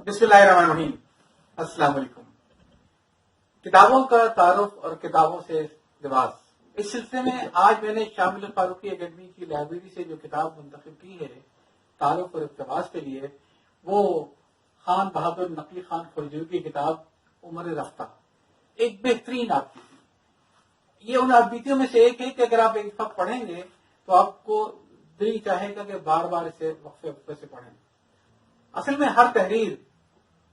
بسم اللہ الرحمن الرحیم۔ السلام علیکم۔ کتابوں کا تعارف اور کتابوں سے لباس، اس سلسلے میں آج میں نے شامل فاروقی اکیڈمی کی لائبریری سے جو کتاب منتخب کی ہے تعارف اور اقتباس کے لیے، وہ خان بہادر نقی خان خرجوی کی کتاب عمر رفتہ، ایک بہترین آبیتی۔ یہ ان آبیتیوں میں سے ایک ہے کہ اگر آپ ایک وقت پڑھیں گے تو آپ کو دل چاہے گا کہ بار بار اسے وقفے وقفے سے پڑھیں۔ اصل میں ہر تحریر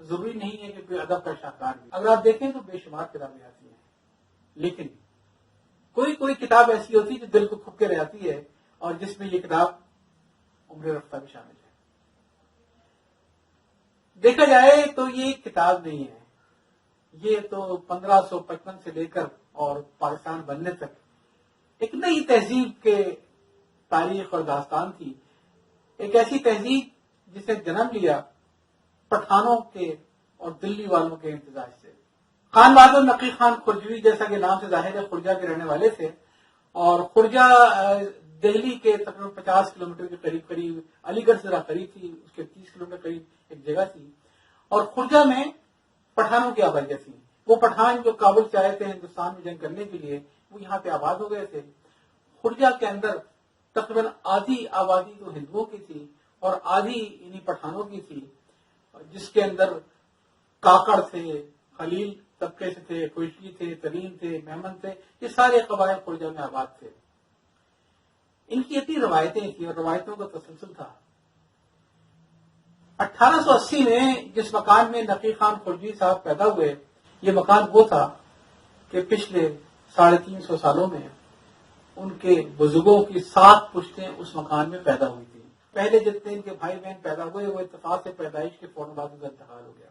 ضروری نہیں ہے کہ کوئی ادب کا شاہکار بھی، اگر آپ دیکھیں تو بے شمار کتابیں آتی ہیں، لیکن کوئی کتاب ایسی ہوتی ہے جو دل کو کھپ کے رہتی ہے، اور جس میں یہ کتاب عمر رفتہ بھی شامل ہے۔ دیکھا جائے تو یہ کتاب نہیں ہے، یہ تو 1555 سے لے کر اور پاکستان بننے تک ایک نئی تہذیب کے تاریخ اور داستان تھی، ایک ایسی تہذیب جس نے جنم لیا پٹھانوں کے اور دلی والوں کے امتزاج سے۔ خان بہادر نقی خان خرجوی، جیسا کہ نام سے ظاہر ہے، خرجہ کے رہنے والے تھے، اور خرجہ دہلی کے تقریباً 50 کلومیٹر کے قریب علی گڑھ سے ذرا قریب تھی، اس کے 30 کلومیٹر قریب ایک جگہ تھی، اور خرجہ میں پٹھانوں کی آبادیاں تھیں۔ وہ پٹھان جو کابل سے آئے تھے ہندوستان میں جنگ کرنے کے لیے، وہ یہاں پہ آباد ہو گئے تھے۔ خرجہ کے اندر تقریباً آدھی آبادی تو ہندوؤں کی تھی اور آدھی انہی پٹھانوں کی تھی، جس کے اندر کاکڑ تھے، خلیل طبقے سے تھے، کوئٹی تھے، ترین تھے، میمن تھے، یہ سارے قبائل خرجہ میں آباد تھے۔ ان کی اتنی روایتیں تھیں اور روایتوں کا تسلسل تھا۔ 1880 میں جس مکان میں نقی خان خرجوی صاحب پیدا ہوئے، یہ مکان وہ تھا کہ پچھلے 350 سالوں میں ان کے بزرگوں کی 7 پشتیں اس مکان میں پیدا ہوئی تھیں۔ پہلے جتنے ان کے بھائی بہن پیدا ہوئے وہ اتفاق سے پیدائش کے فوراً بعد کا انتقال ہو گیا۔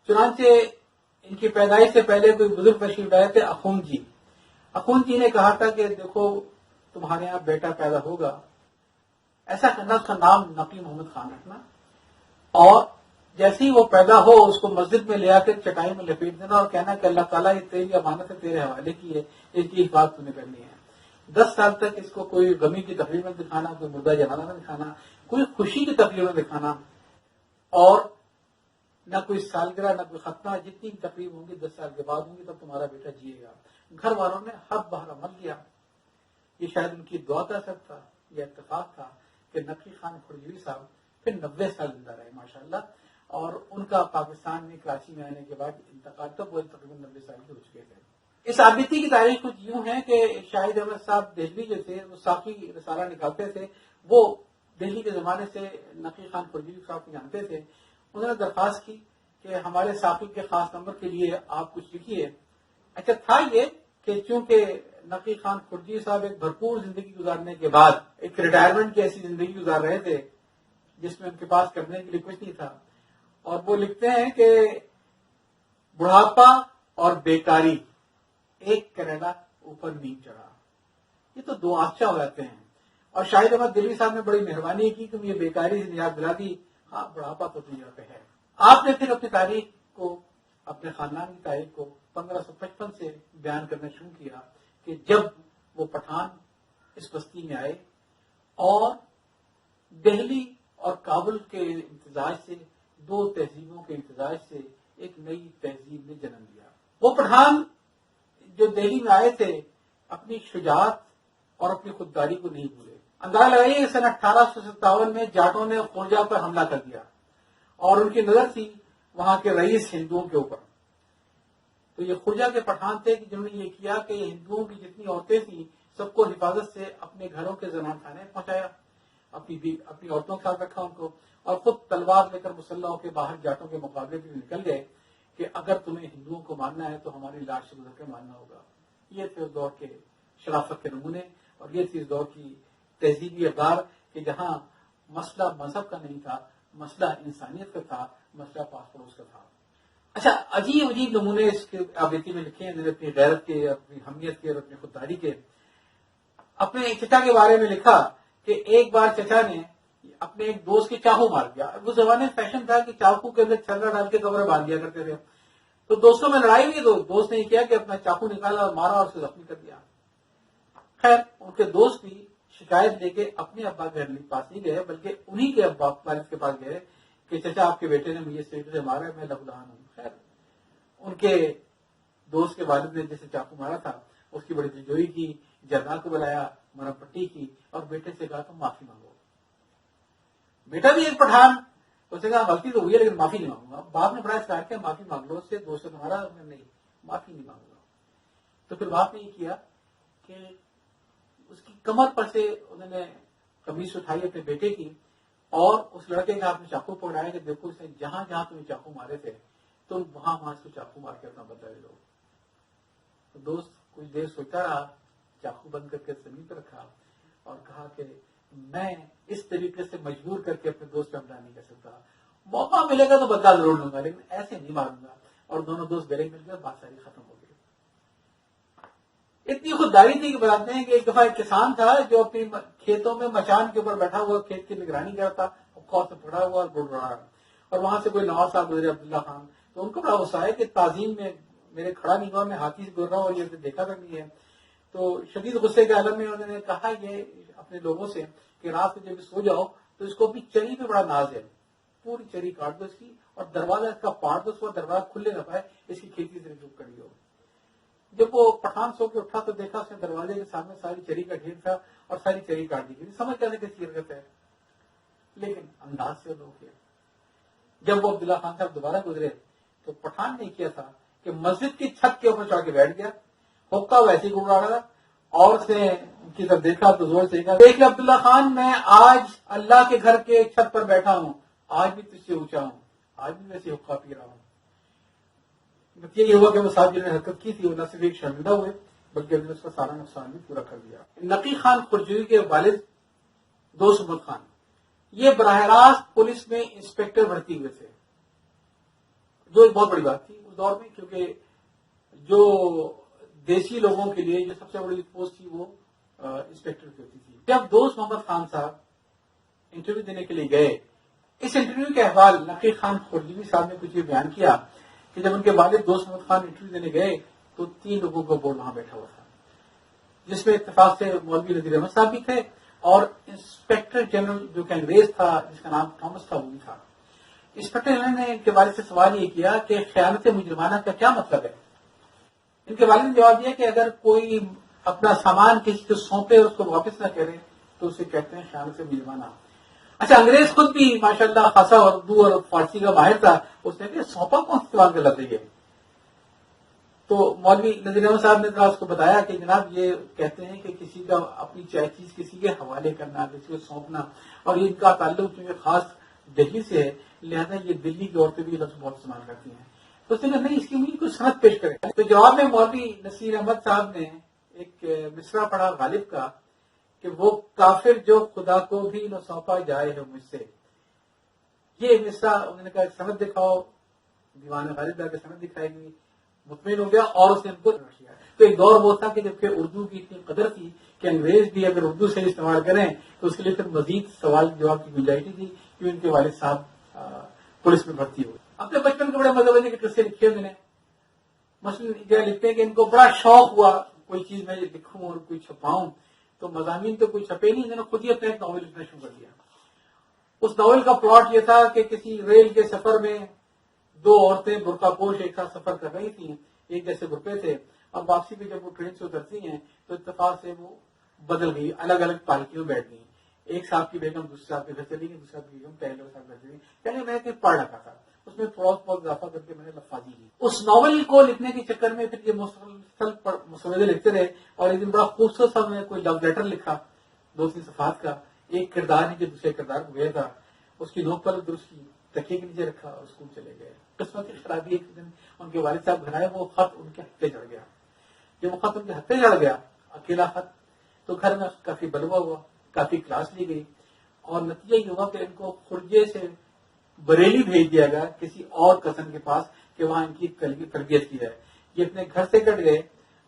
چنانچہ ان کی پیدائش سے پہلے کوئی بزرگ تشریف لائے تھے، اخوند جی۔ اخوند جی نے کہا تھا کہ دیکھو تمہارے یہاں بیٹا پیدا ہوگا، ایسا کرنا اس کا نام نقی محمد خان رکھنا، اور جیسے ہی وہ پیدا ہو اس کو مسجد میں لے آ کر چٹائی میں لپیٹ دینا اور کہنا کہ اللہ تعالیٰ یہ تیری امانت ہے، تیرے حوالے کی ہے، اس کی حفاظت تمہیں کرنی ہے۔ 10 سال تک اس کو کوئی غمی کی تقریب میں دکھانا، کوئی مردہ جنازہ میں دکھانا، کوئی خوشی کی تقریب میں دکھانا، اور نہ کوئی سالگرہ نہ کوئی ختنہ، جتنی تقریب ہوں گی 10 سال کے بعد ہوں گی تب تمہارا بیٹا جیے گا۔ گھر والوں نے حق بہر عمل کیا۔ یہ شاید ان کی دعا کا اثر تھا، یہ اتفاق تھا کہ نقی خان خرجوی صاحب پھر 90 سال زندہ رہے ماشاءاللہ، اور ان کا پاکستان میں کراچی میں آنے کے بعد انتقال تب وہ تقریباً 90 سال کے ہو چکے تھے۔ اس آبیتی کی تاریخ کچھ یوں ہے کہ شاہد احمد صاحب دہلی جو تھے وہ ساقی رسالہ نکالتے تھے، وہ دہلی کے زمانے سے نقی خان خرجوی صاحب کو جانتے تھے۔ انہوں نے درخواست کی کہ ہمارے ساقی کے خاص نمبر کے لیے آپ کچھ لکھیے۔ اچھا تھا یہ کہ چونکہ نقی خان خرجوی صاحب ایک بھرپور زندگی گزارنے کے بعد ایک ریٹائرمنٹ کی ایسی زندگی گزار رہے تھے جس میں ان کے پاس کرنے کے لیے کچھ نہیں تھا، اور وہ لکھتے ہیں کہ بڑھاپا اور بیکاری ایک کریلا اوپر نیم چڑھا، یہ تو 2 آنچہ ہو جاتے ہیں۔ اور شاہد احمد دلوی صاحب نے بڑی مہربانی کی کہ یہ بیکاری سے نجات دلا دی، ہاں بڑھاپا تو دنیا پہ ہے۔ آپ نے پھر اپنی تاریخ کو، اپنے خاندان کی تاریخ کو 1555 سے بیان کرنا شروع کیا کہ جب وہ پٹھان اس بستی میں آئے اور دہلی اور کابل کے امتزاج سے، 2 تہذیبوں کے امتزاج سے ایک نئی تہذیب نے جنم لیا۔ وہ پٹھان جو دہلی میں آئے تھے اپنی شجاعت اور اپنی خودداری کو نہیں بھولے۔ اندازہ لگائیے سن 1857 میں جاٹوں نے خرجہ پر حملہ کر دیا اور ان کی نظر تھی وہاں کے رئیس ہندوؤں کے اوپر۔ تو یہ خرجہ کے پٹھان تھے کہ جنہوں نے یہ کیا کہ ہندوؤں کی جتنی عورتیں تھیں سب کو حفاظت سے اپنے گھروں کے زنان خانے پہنچایا، اپنی عورتوں کے ساتھ رکھا ان کو، اور خود تلوار لے کر مسلح ہو کے باہر جاٹوں کے مقابلے بھی نکل گئے کہ اگر تمہیں ہندوؤں کو ماننا ہے تو ہماری لاش سے گزر کے ماننا ہوگا۔ یہ تھے اس دور کے شرافت کے نمونے، اور یہ تھی اس دور کی تہذیبی اقدار کہ جہاں مسئلہ مذہب کا نہیں تھا، مسئلہ انسانیت کا تھا، مسئلہ پاس پڑوس کا تھا۔ اچھا، عجیب نمونے اس کے آبیتی میں لکھے ہیں، اپنی غیرت کے، اپنی حمیت کے اور اپنی خودداری کے۔ اپنے چچا کے بارے میں لکھا کہ ایک بار چچا نے اپنے ایک دوست کے چاقو مار دیا۔ اس زمانے میں فیشن تھا کہ چاقو کے اندر چھلنا ڈال کے قبریں باندھ دیا کرتے تھے، تو دوستوں میں لڑائی ہوئی تو دوست نے یہ کیا کہ اپنا چاقو نکالا اور مارا اور اسے زخمی کر دیا۔ خیر ان کے دوست بھی شکایت لے کے اپنے ابا کے پاس نہیں گئے بلکہ انہی کے ابا والد کے پاس گئے کہ چچا آپ کے بیٹے نے مجھے اس طریقے سے مارا ہے، میں لبلان ہوں. خیر ان کے دوست کے والد نے جسے چاقو مارا تھا اس کی بڑی دلجوئی کی، جرنیل کو بلایا، مرہم پٹی کی اور بیٹے سے کہا تم معافی مانگو. بیٹا بھی ایک پٹھان، اس نے کہا غلطی تو ہوئی ہے لیکن معافی نہیں مانگوں گا. باپ نے بڑا اصرار کیا معافی مانگ لو اس سے، دوست تمہارا، نہیں معافی نہیں مانگوں گا. تو پھر باپ نے یہ کیا کہ اس کی کمر پر سے انہوں نے قمیص اٹھائی اپنے بیٹے کی اور اس لڑکے کے ہاتھ میں چاقو پکڑایا کہ دیکھو اس نے جہاں جہاں تمہیں چاقو مارے تھے تم وہاں وہاں اس کو چاقو مار کے اپنا بدلہ لے لو. تو دوست کچھ دیر سوچتا رہا، چاقو بند کر کے زمین پہ رکھا اور کہا کہ میں اس طریقے سے مجبور کر کے اپنے دوست پہ حملہ نہیں کر سکتا، موقع ملے گا تو بدلہ ضرور لوں گا لیکن ایسے نہیں ماروں گا. اور دونوں دوست گلے مل گئے، بات ساری ختم ہو گئی. اتنی خودداری تھی کہ بتاتے ہیں کہ ایک دفعہ ایک کسان تھا جو اپنی کھیتوں میں مچان کے اوپر بیٹھا ہوا کھیت کی نگرانی کرتا، خوف سے پکڑا ہوا اور بڑھ رہا ہے. اور وہاں سے کوئی نواز صاحب گزرے عبداللہ خان، تو ان کو بڑا غصہ ہے کہ تعظیم میں میرے کھڑا نہیں ہوا، میں ہاتھی سے گزر رہا ہوں اور یہ دیکھا تک نہیں ہے. تو شدید غصے کے عالم میں انہوں نے کہا یہ اپنے لوگوں سے کہ رات میں جب سو جاؤ تو اس کو اپنی چری پہ بڑا ناز ہے، پوری چری کاٹ دو اس کی اور دروازہ اس کا پاڑ دو، اس کو دروازہ کھلے نہ پائے، اس کی کھیتی سے کڑی ہو. جب وہ پٹھان سو کے اٹھا تو دیکھا اس نے دروازے کے سامنے ساری چری کا ڈھیر تھا اور ساری چری کاٹ دی گئی. سمجھ جانے کیسی حرکت ہے لیکن انداز سے لوگ کیا. جب وہ عبداللہ خان صاحب دوبارہ گزرے تو پٹھان نے کیا تھا کہ مسجد کی چھت کے اوپر چڑھ کے بیٹھ گیا، حقہ ویسے ہی گڑا رہا اور اس نے ان کی طرف دیکھا تو زور سے کہا دیکھ عبداللہ خان میں آج اللہ کے گھر کے چھت پر بیٹھا ہوں، آج بھی تجھ سے اونچا ہوں، آج بھی ویسے حقہ پی رہا ہوں. یہ ہوا کہ وہ صاحب جنہوں نے حرکت کی تھی وہ نہ صرف ایک شرمندہ ہوئے بلکہ انہوں نے اس کا سارا نقصان بھی پورا کر دیا. نقی خان خرجوی کے والد دوست محمد خان یہ براہ راست پولیس میں انسپیکٹر بھرتی ہوئے تھے، جو ایک بہت بڑی بات تھی اس دور میں، کیونکہ جو دیسی لوگوں کے لیے جو سب سے بڑی پوسٹ تھی وہ انسپیکٹر کی ہوتی تھی. جب دوست محمد خان صاحب انٹرویو دینے کے لیے گئے، اس انٹرویو کے احوال نقی خان خرجوی صاحب نے کچھ یہ بیان کیا کہ جب ان کے والد دوست محمد خان انٹرویو دینے گئے تو 3 لوگوں کا بورڈ وہاں بیٹھا ہوا تھا، جس میں اتفاق سے مولوی نذیر احمد صاحب بھی تھے اور انسپیکٹر جنرل جو کہ انگریز تھا جس کا نام تھامس تھا وہ بھی تھا. انسپیکٹر جنرل نے ان کے والد سے سوال یہ کیا کہ خیانت مجرمانہ کا کیا مطلب ہے. ان کے والد نے جواب دیا کہ اگر کوئی اپنا سامان کسی کو سونپے اور اس کو واپس نہ کرے تو اسے کہتے ہیں خیانت مجرمانہ. اچھا انگریز خود بھی ماشاءاللہ خاصا اردو اور فارسی کا ماہر تھا، اس نے کہا سونپا کون استعمال کر لیتے ہیں. تو مولوی نذیر احمد صاحب نے ذرا اس کو بتایا کہ جناب یہ کہتے ہیں کہ کسی کا اپنی چیز کسی کے حوالے کرنا، کسی کو سونپنا، اور ان کا تعلق چونکہ خاص دہلی سے ہے لہذا یہ دلی کی عورتیں بھی لفظ بہت استعمال کرتی ہیں. تو اس نے کہا نہیں اس کی مجھے کوئی صنعت پیش کرے. تو جواب میں مولوی نصیر احمد صاحب نے ایک مصرع پڑھا غالب کا کہ وہ کافر جو خدا کو بھی نہ سونپا جائے ہے مجھ سے. یہ مصرع انہوں نے کہا صنعت دکھاؤ، دیوان غالب جا کے صنعت دکھائے گی، مطمئن ہو گیا اور اس نے ان کو کیا. تو ایک دور وہ تھا کہ جبکہ اردو کی اتنی قدر تھی کہ انگریز بھی اگر اردو سے استعمال کریں تو اس کے لیے پھر مزید سوال جواب کی گنجائش تھی کہ ان کے والد صاحب پولیس میں بھرتی ہوئے. اپنے بچپن کے بڑے مزے مزے کے قصے لکھے ہوئے ہیں. مثلاً جو لکھتے ہیں کہ ان کو بڑا شوق ہوا کوئی چیز میں لکھوں اور کوئی چھپاؤں، تو مضامین تو کوئی چھپے نہیں، انہوں نے خود ہی اپنا ایک ناول لکھنا شروع کر دیا. اس ناول کا پلاٹ یہ تھا کہ کسی ریل کے سفر میں 2 عورتیں برقع پوش ایک ساتھ سفر کر رہی تھیں، ایک جیسے برقعے تھے، اور واپسی پہ جب وہ ٹرین سے اترتی ہیں تو اتفاق سے وہ بدل گئی، الگ الگ پالکیوں میں بیٹھ گئی. ایک صاحب کی بیگم دوسرے صاحب کے گھر چلی گئی، دوسرے صاحب کی بیگم پہلے صاحب گھر چلی گئی. پہلے میں کہیں پڑھ رکھا تھا، اس میں تھوڑا بہت اضافہ کر کے میں نے لفاظی لی. اس ناول کو لکھنے کے چکر میں پھر یہ مسلسل مسودے لکھتے رہے اور ایک دن بڑا خوبصورت سا میں کوئی لو لیٹر لکھا 2-3 صفحات کا. ایک کردار نے جو دوسرے کردار کو گیا تھا اس کی نوک پر درست کی، تکیے کے نیچے رکھا اور اسکول چلے گئے. قسمت کی خرابی ایک دن ان کے والد صاحب گھر آئے، وہ خط ان کے ہتھے چڑھ گیا. جب وہ خط ان کے ہتھے چڑھ گیا، اکیلا خط، تو گھر میں کافی بلوا ہوا، کافی کلاس لی گئی اور نتیجہ یہ ہوا کہ ان کو خرجے سے بریلی بھیج دیا گیا کسی اور کزن کے پاس کہ وہاں ان کی تربیت کی جائے. یہ اپنے گھر سے کٹ گئے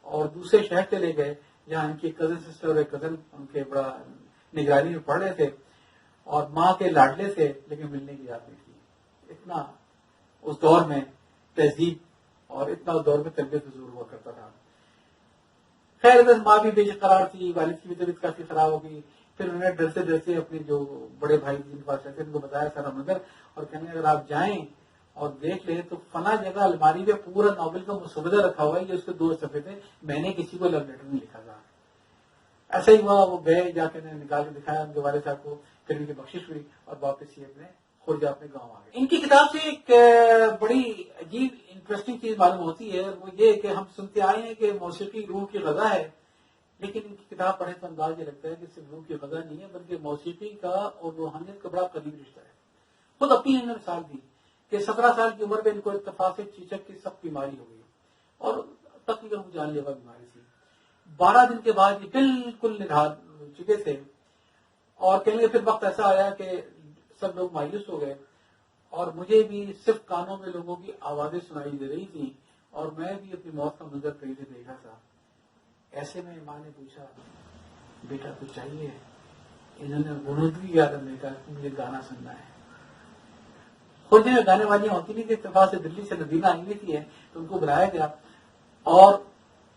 اور دوسرے شہر چلے گئے جہاں ان کی کزن سسٹر اور کزن ان کے بڑا نگرانی میں پڑھ رہے تھے اور ماں کے لاڈلے تھے لیکن ملنے کی یاد نہیں تھی. اتنا اس دور میں تہذیب اور اتنا اس دور میں تربیت ضرور ہوا کرتا تھا. خیر ماں بھی بے قرار تھی، والد کی بھی طبیعت کافی خراب ہو گئی. پھر انہوں نے ڈرتے ڈرتے اپنے جو بڑے بھائی جن کے پاس رہتے ان کو بتایا سر احمد، اور کہنے اگر آپ جائیں اور دیکھ لیں تو فلاں جگہ الماری میں پورا ناول کا مسودہ رکھا ہوا ہے، یہ اس کے 2 صفحے تھے، میں نے کسی کو لو لیٹر نہیں لکھا تھا. ایسا ہی ہوا، وہ گئے، جا کے نکال کے دکھایا ان کے والد صاحب کو، پھر ان کی بخشش ہوئی اور واپس یہ اپنے خرجہ اپنے گاؤں آ گئے. ان کی کتاب سے ایک بڑی عجیب انٹرسٹنگ چیز معلوم ہوتی ہے، وہ یہ کہ ہم سنتے آئے ہیں کہ موسیقی روح کی غذا ہے، لیکن ان کی کتاب پڑھے تو انداز یہ لگتا ہے کہ صرف روح کی غذا نہیں ہے بلکہ موسیقی کا اور روحانیت کا بڑا قریبی رشتہ ہے. خود اپنی انہوں نے مثال دی کہ 17 سال کی عمر میں ان کو اتفاق سے چیچک کی سخت بیماری ہو گئی اور تقریباً جان لیوا بیماری تھی. 12 دن کے بعد یہ بالکل نڈھال ہو چکے تھے اور کہنے لگے پھر وقت ایسا آیا کہ سب لوگ مایوس ہو گئے اور مجھے بھی صرف کانوں میں لوگوں کی آوازیں سنائی دے رہی تھیں اور میں بھی اپنی موت کا منظر قریب سے دیکھا تھا. ایسے میں ماں نے پوچھا بیٹا کچھ چاہیے؟ انہوں نے غنودگی یاد میں کہا کہ مجھے گانا سننا ہے. خود میں گانے والیاں ہوتی نہیں تھی، اتفاق سے دلی سے نبینا آئی ہوئی تھی تو ان کو بلایا گیا اور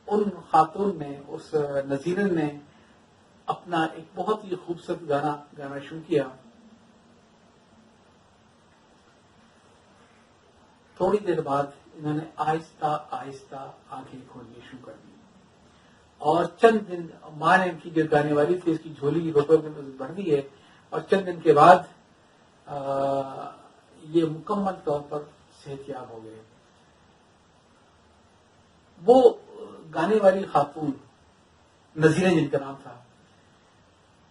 ان خاتون نے، اس نذیرن نے اپنا ایک بہت ہی خوبصورت گانا شروع کیا. تھوڑی دیر بعد انہوں نے آہستہ آہستہ آنکھیں کھولنی شروع کر دی اور چند دن ماں نے ان کی جو گانے والی تھی اس کی جھولی روپے میں بڑھ دی ہے اور چند دن کے بعد یہ مکمل طور پر صحت یاب ہو گئے. وہ گانے والی خاتون نذیرہ جن کا نام تھا،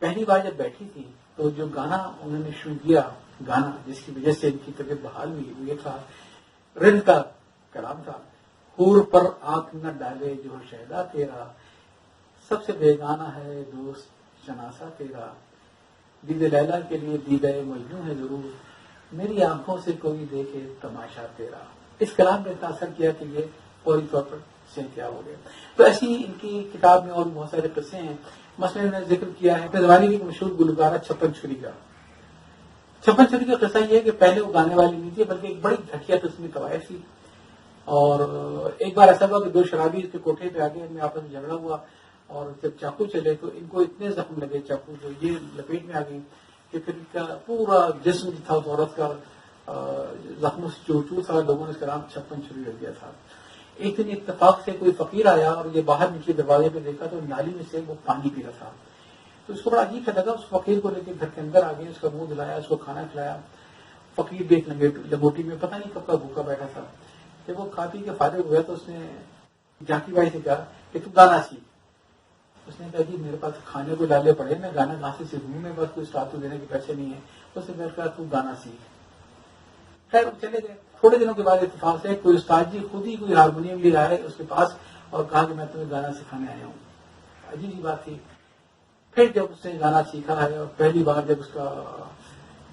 پہلی بار جب بیٹھی تھی تو جو گانا انہوں نے شروع کیا، گانا جس کی وجہ سے ان کی طبیعت بحال ہوئی، وہ یہ تھا، رند کا کلام تھا، حور پر آنکھ نہ ڈالے جو شہدا تیرا، سب سے بیگانہ ہے دوست شناسا تیرا، دید لیلا کے لیے دیدہ مجنوں ہے ضرور، میری آنکھوں سے کوئی دیکھے تماشا تیرا. اس کلام نے اتنا اثر کیا کہ یہ فوری طور پر صحت یاب ہو گئے. تو ایسی ان کی کتاب میں اور بہت سارے قصے ہیں. مثلا نے ذکر کیا ہے اپنے زمانے کی مشہور گلوکارہ چھپن چھری کا. چھپن چھری کا قصہ یہ ہے کہ پہلے وہ گانے والی نہیں تھی بلکہ ایک بڑی گھٹیا قسم کی قواعد تھی. اور ایک بار ایسا ہوا کہ 2 شرابی اس کے کوٹھے پہ آگے ان میں آپس میں جھگڑا ہوا اور جب چاقو چلے تو ان کو اتنے زخم لگے چاقو جو یہ لپیٹ میں آ گئی کہ پھر ان کا پورا جسم تھا اس عورت کا زخموں سے چور چور تھا. لوگوں نے اس کا نام چھپن چھری رکھ دیا تھا. ایک دن اتفاق سے کوئی فقیر آیا اور یہ باہر نکلے دروازے پہ دیکھا تو نالی میں سے وہ پانی پی رہا تھا. تو اس کو بڑا عجیب لگا. اس فقیر کو لے کے گھر کے اندر آ گئے، اس کا منہ دھلایا، اس کو کھانا کھلایا. فقیر بھی ایک لنگوٹی میں پتہ نہیں کب کا بھوکا بیٹھا تھا. جب وہ کھا پی کے فارغ ہوا تو اس نے جاکی بھائی سے کہا کہ تو گانا سیکھ. اس نے کہا جی میرے پاس کھانے کو ڈالے پڑے، میں گانا کہاں سے سیکھوں، میرے پاس کوئی استاد دینے کے پیسے نہیں ہے. اس نے کہا تو گانا سیکھ. خیر چلے گئے. تھوڑے دنوں کے بعد اتفاق سے کوئی استاد جی خود ہی کوئی ہارمونیم لے آئے اس کے پاس اور کہا کہ میں تمہیں گانا سکھانے آیا ہوں. عجیب سی بات تھی. پھر جب اس نے گانا سیکھا ہے اور پہلی بار جب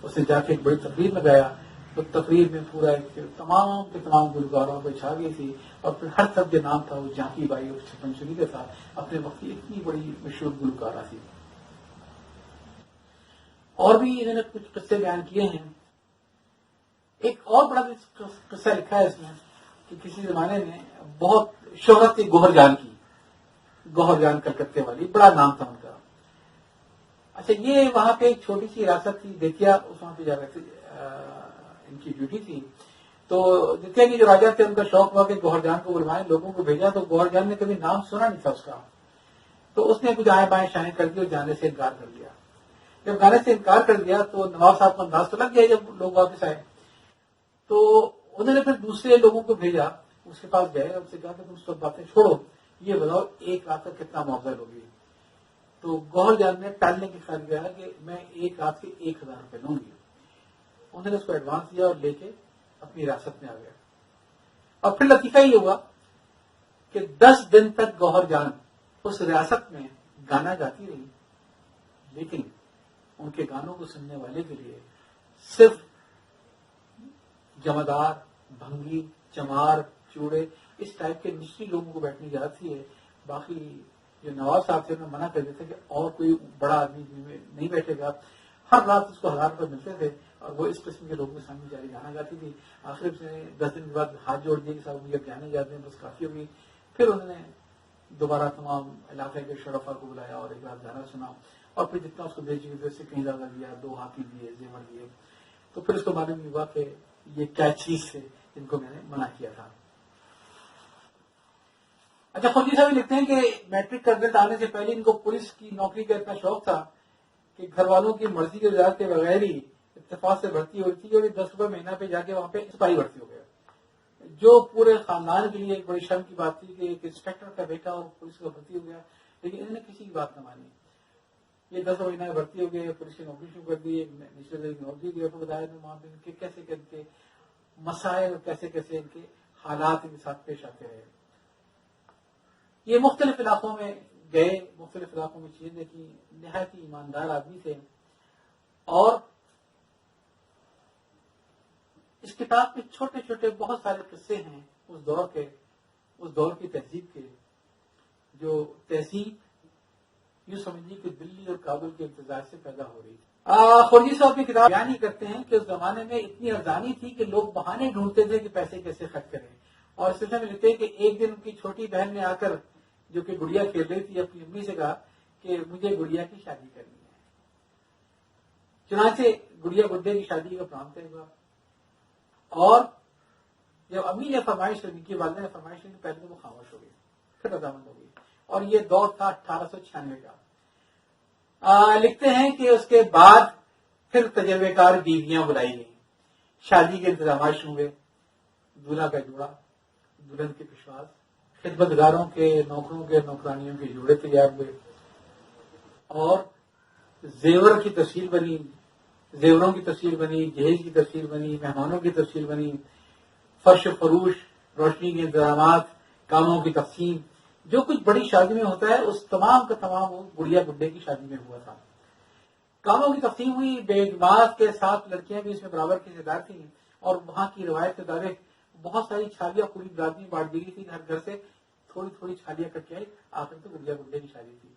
اس نے جا کے ایک بڑی تقریر میں گایا تو تقریر میں پورا ایک تمام کے تمام گلوکاروں پہ چھا گئی تھی اور پھر ہر طرف جو نام تھا وہ جاکی بائی اور چھپن چھری کا تھا. اپنے وقت کی اتنی بڑی مشہور گلوکارہ تھی. اور بھی انہوں نے کچھ قصے بیان کیے ہیں. ایک اور بڑا قصہ لکھا ہے اس میں کہ کسی زمانے میں بہت شہرت تھی گوہر جان کی. گوہر جان کلکتے والی، بڑا نام تھا ان کا. اچھا یہ وہاں پہ ایک چھوٹی سی ریاست تھی دیتیا، اس وہاں پہ جا رہے تھے، ان کی ڈیوٹی تھی. تو دیتیا کے جو راجا تھے ان کا شوق ہوا کہ گوہر جان کو بلوائیں. لوگوں کو بھیجا تو گوہر جان نے کبھی نام سنا نہیں تھا اس کا. تو اس نے کچھ آئیں بائیں شائیں کر دی اور جانے سے انکار کر دیا. جب جانے سے انکار کر دیا تو نواب صاحب کو انداز تو لگ گیا جب لوگ واپس آئے. تو انہوں نے پھر دوسرے لوگوں کو بھیجا، اس کے پاس گئے اور اس سے کہا کہ تم سب باتیں چھوڑو، یہ بتاؤ ایک رات کا کتنا معاوضہ ہوگی. تو گوہر جان نے ٹالنے کے خیال کیا کہ میں ایک رات کے 1000 روپے لوں گی. انہوں نے اس کو ایڈوانس دیا اور لے کے اپنی ریاست میں آ گیا. اور پھر لطیفہ یہ ہوا کہ 10 دن تک گوہر جان اس ریاست میں گانا گاتی رہی، لیکن ان کے گانوں کو سننے والے کے لیے صرف جمعدار، بھنگی، چمار، چوڑے اس ٹائپ کے نچلی لوگوں کو بیٹھنے کی عادت ہے. باقی جو نواب صاحب تھے انہوں نے منع کر دیتے کہ اور کوئی بڑا آدمی نہیں بیٹھے گا. ہر رات اس کو 1000 روپے ملتے تھے اور وہ اس قسم کے لوگوں کے سامنے جاری گانا گاتی تھی. آخر میں 10 دن کے بعد ہاتھ جوڑ دیے کہ صاحب مجھے جانے جاتے ہیں، بس کافی ہوگی. پھر انہوں نے دوبارہ تمام علاقے کے شرفا کو بلایا اور ایک رات گانا سنا اور پھر جتنا اس کو بیچ گئے سے کہیں زیادہ دیا، 2 ہاتھی دیے، زیور دیے، تو پھر اس کو معلوم ہوا کہ یہ کیا چیز ہے جن کو میں نے منع کیا تھا۔ اچھا، خلجی صاحب لکھتے ہیں کہ میٹرک کا رزلٹ آنے سے پہلے ان کو پولیس کی نوکری کا اتنا شوق تھا کہ گھر والوں کی مرضی کے اجازت کے بغیر ہی اتفاق سے بھرتی ہوئی تھی، اور 10 روپے مہینہ پہ جا کے وہاں پہ سپاہی بھرتی ہو گیا، جو پورے خاندان کے لیے ایک بڑی شرم کی بات تھی کہ ایک انسپیکٹر کا بیٹا اور پولیس کا بھرتی ہو گیا، لیکن انہوں نے کسی کی بات نہ مانی۔ یہ 10 مہینہ بھرتی ہو گئے، پولیس کی نوکری شروع کر دی، نیشنل نوکری دی، اور بتایا وہاں پہ ان کے کیسے ان کے مسائل، کیسے کیسے ان کے حالات ان کے ساتھ پیش آتے رہے۔ یہ مختلف علاقوں میں گئے، مختلف علاقوں میں چیزیں دیکھی، نہایت ہی ایماندار آدمی تھے، اور اس کتاب میں چھوٹے چھوٹے بہت سارے قصے ہیں اس دور کی تہذیب کے، جو تہذیب یوں سمجھیے کہ دلی اور کابل کے امتزاج سے پیدا ہو رہی تھی۔ خلجی صاحب کی کتاب بیان ہی کرتے ہیں کہ اس زمانے میں اتنی ارزانی تھی کہ لوگ بہانے ڈھونڈتے تھے کہ پیسے کیسے خرچ کریں، اور اس سلسلے میں لکھتے ہیں کہ ایک دن ان کی چھوٹی بہن نے آ کر، جو کہ گڑیا کھیل رہی تھی، اپنی امی سے کہا کہ مجھے گڑیا کی شادی کرنی ہے۔ چنانچہ گڑیا گڈے کی شادی کا پروگرام طے ہوا، اور جب امی نے فرمائش کی، کی والدہ نے فرمائش کی، پہلے تو وہ خاموش ہو گئی، پھر رضامند ہو گئی، اور یہ دور تھا 1896 کا۔ لکھتے ہیں کہ اس کے بعد پھر تجربے کار بیویاں بلائی گئیں، شادی کے انتظامات شروع ہوئے، دولہا کا جوڑا، دلہن کے پشواز، خدمتگاروں کے، نوکروں کے، نوکرانیوں کے جوڑے تیار ہوئے، اور زیور کی تصویر بنی، زیوروں کی تصویر بنی، جہیز کی تصویر بنی، مہمانوں کی تصویر بنی، فرش فروش، روشنی کے انتظامات، کاموں کی تقسیم، جو کچھ بڑی شادی میں ہوتا ہے اس تمام کا تمام وہ گڑیا گڈے کی شادی میں ہوا تھا۔ کاموں کی تقسیم ہوئی، بیگمات کے ساتھ لڑکیاں بھی اس میں برابر کی حصہ دار تھیں، اور وہاں کی روایت کے مطابق بہت ساری چھالیاں پوری برادری بانٹ دی گئی تھی، ہر گھر سے تھوڑی تھوڑی چھالیاں کٹ کے آئی، آخر تو گڑیا گڈے کی شادی تھی،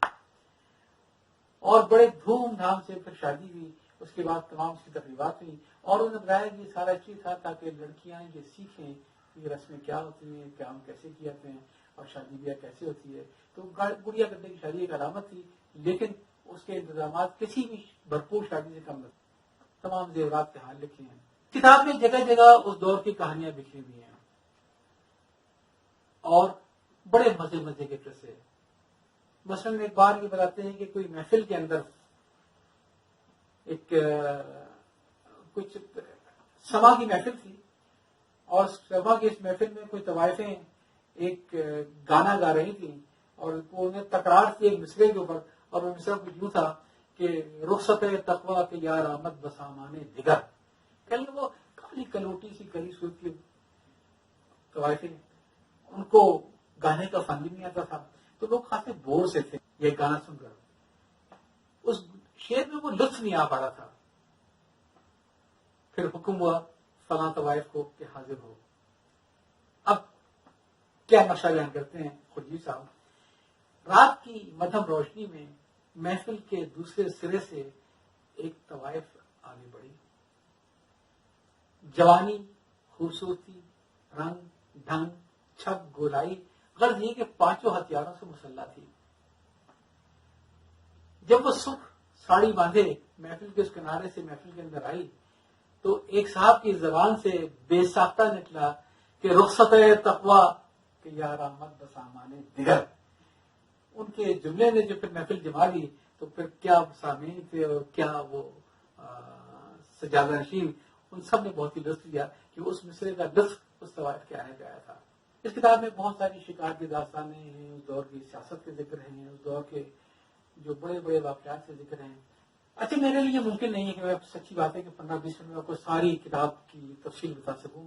اور بڑے دھوم دھام سے پھر شادی ہوئی۔ اس کے بعد تمام اس کی تقریبات ہوئی، اور انہوں نے بتایا کہ یہ سارا چیز تھا تاکہ لڑکیاں یہ سیکھیں کہ یہ رسمیں کیا ہوتی ہیں، کام کیسے کیے جاتے ہیں، اور شادی بیاہ کیسے ہوتی ہے۔ تو گڑیا گڈے کی شادی ایک علامت تھی، لیکن اس کے انتظامات کسی بھی بھرپور شادی سے کم نہیں، تمام زیورات کے حال لکھے ہیں۔ کتاب میں جگہ جگہ اس دور کی کہانیاں بکھی ہوئی ہیں، اور بڑے مزے مزے کے قصے۔ مثلاً ایک بار یہ بتاتے ہیں کہ کوئی محفل کے اندر ایک کچھ سما کی محفل تھی، اور سما کی اس محفل میں کوئی طوائفیں ایک گانا گا رہی تھیں، اور انہیں تکرار تھی ایک مصرے کے اوپر، اور وہ مصرع کچھ یوں تھا کہ رخصت تقویٰ کے یار آمد بسامان دیگر، کہیں وہ کالی کلوٹی سی کلی سوت کی طوائفیں، ان کو گانے کا فن بھی نہیں آتا تھا، تو لوگ خاصے بور سے تھے یہ گانا سن کر، اس شعر میں وہ لطف نہیں آ پا رہا تھا۔ پھر حکم ہوا فلاں طوائف کو کہ حاضر ہو۔ اب کیا نقشہ بیان کرتے ہیں خلجی صاحب، رات کی مدھم روشنی میں محفل کے دوسرے سرے سے ایک طوائف آگے بڑھی، جوانی، خوبصورتی، رنگ ڈھنگ، چھپ گولائی، غرض یہ کہ 5 ہتھیاروں سے مسلح تھی۔ جب وہ سکھ ساڑی باندھے محفل کے اس کنارے سے محفل کے اندر آئی، تو ایک صاحب کی زبان سے بے ساختہ نکلا کہ رخصت تقویٰ کہ یار آمد بسامان دیگر۔ ان کے جملے نے جو پھر محفل جما دی، تو پھر کیا سامعین تھے اور کیا وہ سجادہ نشین، ان سب نے بہت ہی لطف لیا کہ اس مصرے کا لطف اس طوائف کے آنے پہ آیا تھا۔ اس کتاب میں بہت ساری شکار کی داستانیں ہیں، اس دور کی سیاست کے ذکر ہیں، اس دور کے جو بڑے بڑے واقعات کے ذکر ہیں۔ اچھا، میرے لیے ممکن نہیں ہے کہ میں سچی بات ہے کہ 15-20 منٹ میں آپ کو ساری کتاب کی تفصیل بتا سکوں۔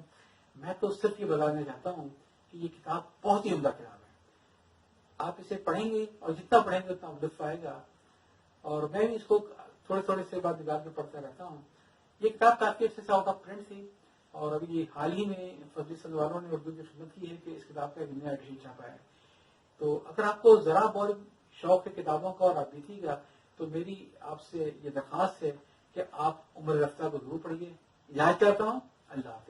میں تو صرف یہ بتانا چاہتا ہوں کہ یہ کتاب بہت ہی عمدہ کتاب ہے، آپ اسے پڑھیں گے اور جتنا پڑھیں گے اتنا لطف آئے گا، اور میں بھی اس کو تھوڑے تھوڑے سے بعد نگاہ میں پڑھتا رہتا ہوں۔ یہ کتاب کافی عرصے سے آؤٹ آف پرنٹ تھی، اور ابھی حال ہی میں فضلی صدر والوں نے اردو کی خدمت کی ہے کہ اس کتاب کا ایک نیا ایڈیشن چھاپا ہے۔ تو اگر آپ کو ذرا بہت شوق ہے کتابوں کا اور آپ دیکھیے گا، تو میری آپ سے یہ درخواست ہے کہ آپ عمر رفتہ کو ضرور پڑھیے۔ اجازت چاہتا ہوں، اللہ حافظ۔